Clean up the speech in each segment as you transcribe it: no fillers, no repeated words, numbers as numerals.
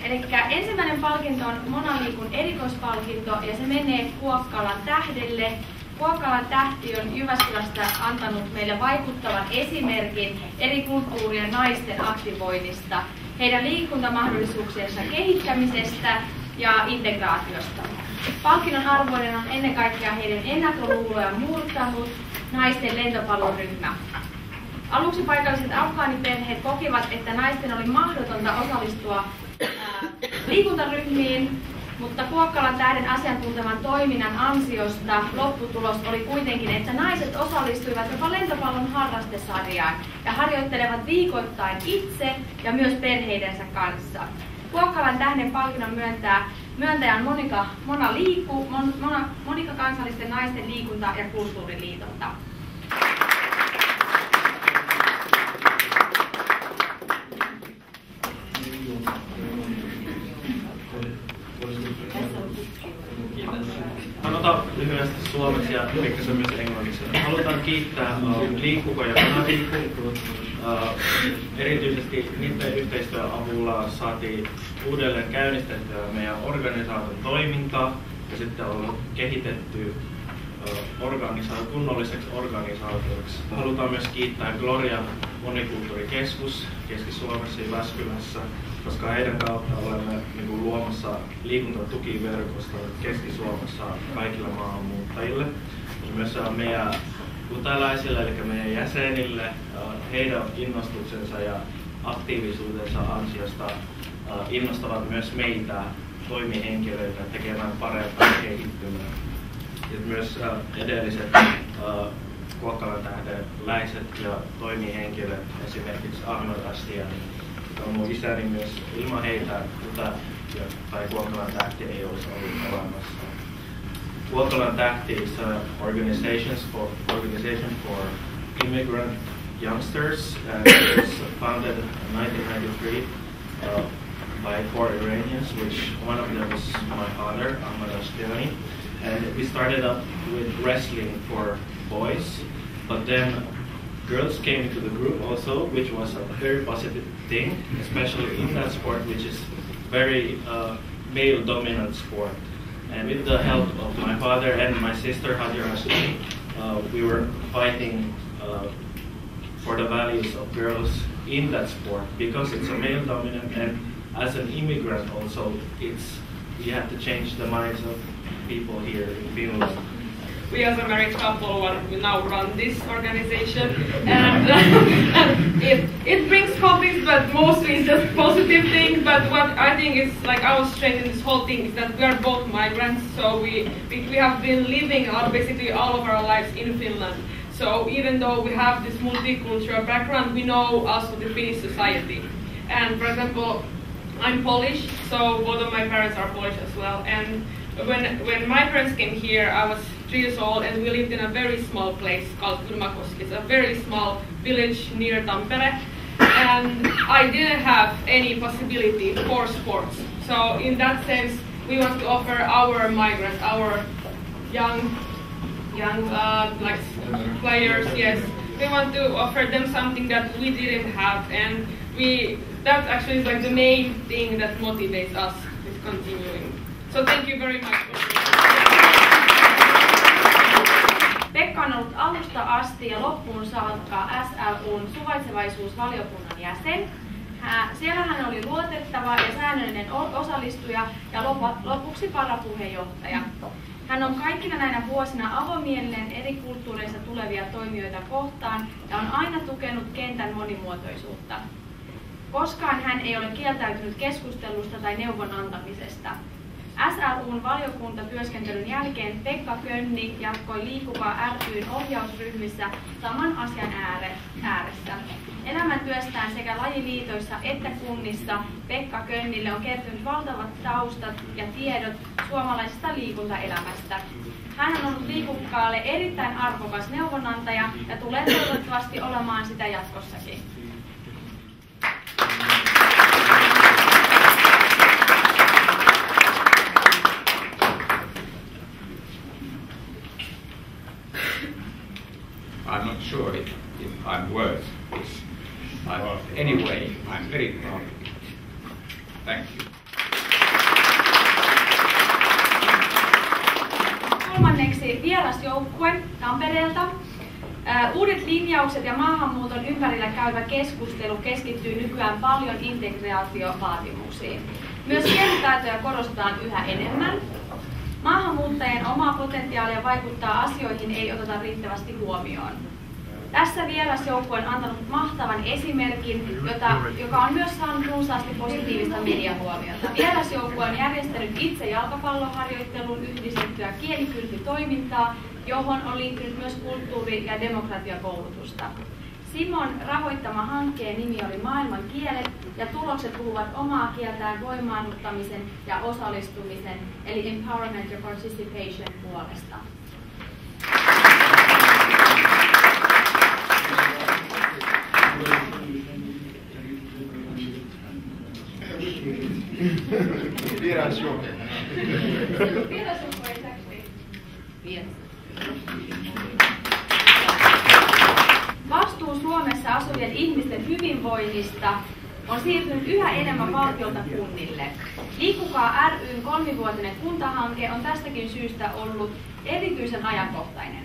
Eli ensimmäinen palkinto on Monaliikun erikoispalkinto ja se menee Kuokkalan tähdelle. Kuokkalan tähti on Jyväskylästä antanut meille vaikuttavan esimerkin eri kulttuurien naisten aktivoinnista, heidän liikuntamahdollisuuksiensa kehittämisestä ja integraatiosta. Palkinnon arvoinen on ennen kaikkea heidän ennakkoluuloja murtanut naisten lentopalloryhmä. Aluksi paikalliset afgaaniperheet kokivat, että naisten oli mahdotonta osallistua liikuntaryhmiin, mutta Kuokkalan tähden asiantuntevan toiminnan ansiosta lopputulos oli kuitenkin, että naiset osallistuivat jopa lentopallon harrastesarjaan ja harjoittelevat viikoittain itse ja myös perheidensä kanssa. Kuokkalan tähden palkinnon myöntäjä on Monika kansallisten naisten liikunta- ja kulttuuriliitolta. Sanotaan lyhyesti suomeksi ja pikkasen myös englanniksi. Halutaan kiittää Liikkuko ja Monaliikku. Erityisesti niiden yhteistyön avulla saatiin uudelleen käynnistettyä meidän organisaation toimintaa ja sitten on kehitetty kunnolliseksi organisaatioksi. Halutaan myös kiittää Gloria monikulttuurikeskus Keski-Suomessa ja Jyväskylässä, koska heidän kautta olemme luomassa liikuntatukiverkosta Keski-Suomessa kaikille maahanmuuttajille. Ja myös meidän utalaisille, eli meidän jäsenille, heidän innostuksensa ja aktiivisuutensa ansiosta innostavat myös meitä toimihenkilöitä tekemään parempaa kehittymää. Ja myös edelliset Kuokkalan tähdenläiset ja toimihenkilöt, esimerkiksi Ahmed Astiani, on mun isäni myös. Ilman heitä tai Kuokkalan tähti ei olisi ollut olemassa. Kuokkalan tähti is an organization for immigrant youngsters, and it was founded in 1993 by 4 Iranians, which one of them is my father, Ahmed Ashtiani. And we started up with wrestling for boys, but then girls came into the group also, which was a very positive thing, especially in that sport, which is very male-dominant sport. And with the help of my father and my sister Hajar Hashimi, we were fighting for the values of girls in that sport, because it's a male-dominant, and as an immigrant also, you have to change the minds of people here in Finland. We as a married couple we now run this organization, and it brings conflicts, but mostly it's just positive things. But what I think is like our strength in this whole thing is that we are both migrants, so we have been living basically all of our lives in Finland. So even though we have this multicultural background, we know also the Finnish society. And for example, I'm Polish, so both of my parents are Polish as well. And when my parents came here, I was 3 years old, and we lived in a very small place called Kylmäkoski. It's a very small village near Tampere, and I didn't have any possibility for sports. So in that sense, we want to offer our migrants, our young like players, yes, we want to offer them something that we didn't have, and that actually is like the main thing that motivates us with continuing. So thank you very much. Pekka on ollut alusta asti ja loppuun saakka SLUn suvaitsevaisuusvaliokunnan jäsen. Siellä hän oli luotettava ja säännöllinen osallistuja ja lopuksi varapuheenjohtaja. Hän on kaikkina näinä vuosina avomielinen eri kulttuureista tulevia toimijoita kohtaan ja on aina tukenut kentän monimuotoisuutta. Koskaan hän ei ole kieltäytynyt keskustelusta tai neuvon antamisesta. SLUn valiokuntatyöskentelyn jälkeen Pekka Könni jatkoi Liikkukaa ry:n ohjausryhmissä saman asian ääressä. Elämäntyöstään sekä lajiliitoissa että kunnissa Pekka Könnille on kertynyt valtavat taustat ja tiedot suomalaisesta liikuntaelämästä. Hän on ollut Liikukkaalle erittäin arvokas neuvonantaja ja tulee toivottavasti olemaan sitä jatkossakin. I'm not sure if I'm worth this. Anyway, I'm very proud of it. Thank you. tuli vierasjoukkue Tampereelta. Uudet linjaukset ja maahanmuuton ympärillä käyvä keskustelu keskittyy nykyään paljon integraatiovaatimuksiin. Myös kielitaitoja korostetaan yhä enemmän. Maahanmuuttajien omaa potentiaalia vaikuttaa asioihin ei oteta riittävästi huomioon. Tässä vierasjoukkue on antanut mahtavan esimerkin, joka on myös saanut runsaasti positiivista mediahuomiota. Vierasjoukkue on järjestänyt itse jalkapalloharjoitteluun yhdistettyä kielikylpytoimintaa, johon on liittynyt myös kulttuuri- ja demokratiakoulutusta. Simon rahoittama hankkeen nimi oli Maailman kielet, ja tulokset puhuvat omaa kieltään voimaannuttamisen ja osallistumisen, eli empowerment ja participation puolesta. Vastuu Suomessa asuvien ihmisten hyvinvoinnista on siirtynyt yhä enemmän valtiolta kunnille. Liikkukaa ry:n 3-vuotinen kuntahanke on tästäkin syystä ollut erityisen ajankohtainen.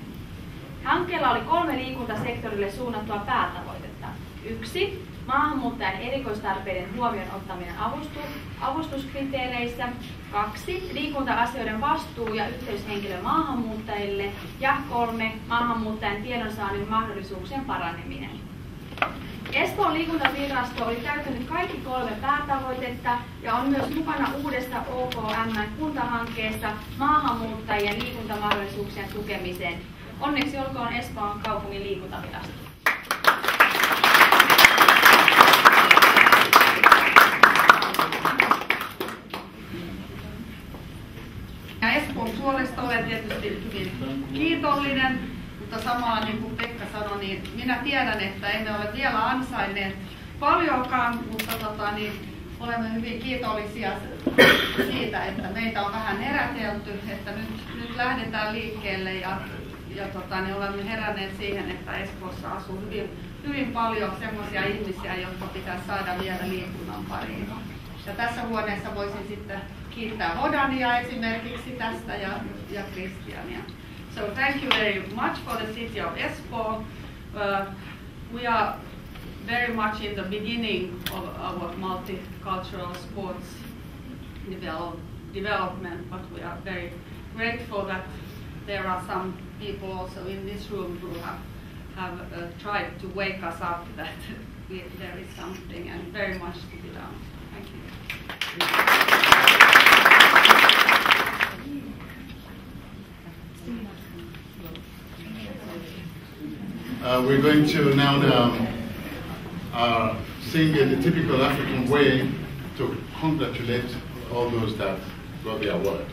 Hankkeella oli 3 liikuntasektorille suunnattua päätavoitetta. 1. Maahanmuuttajan erikoistarpeiden huomioon ottaminen avustuskriteereissä. 2. Liikunta-asioiden vastuu ja yhteyshenkilö maahanmuuttajille. Ja 3. Maahanmuuttajan tiedonsaannin mahdollisuuksien paraneminen. Espoon liikuntavirasto oli täyttänyt kaikki 3 päätavoitetta ja on myös mukana uudessa OKM-kuntahankkeessa maahanmuuttajien liikuntamahdollisuuksien tukemiseen. Onneksi olkoon Espoon kaupungin liikuntavirasto. Ja Espoon puolesta olen tietysti hyvin kiitollinen, mutta samalla niin kuin Pekka sanoi, niin minä tiedän, että emme ole vielä ansainneet paljonkaan, mutta olemme hyvin kiitollisia siitä, että meitä on vähän herätelty, että nyt lähdetään liikkeelle ja olemme heränneet siihen, että Espoossa asuu hyvin paljon sellaisia ihmisiä, jotka pitäisi saada vielä liikunnan pariin. Ja tässä huoneessa voisin sitten kiittää Hodania esimerkiksi tästä ja Kristiania. So thank you very much for the city of Espoo. We are very much in the beginning of our multicultural sports development, but we are very grateful that there are some people also in this room who have tried to wake us up that there is something and very much to be done. Thank you. We're going to now sing in the typical African way to congratulate all those that got the award.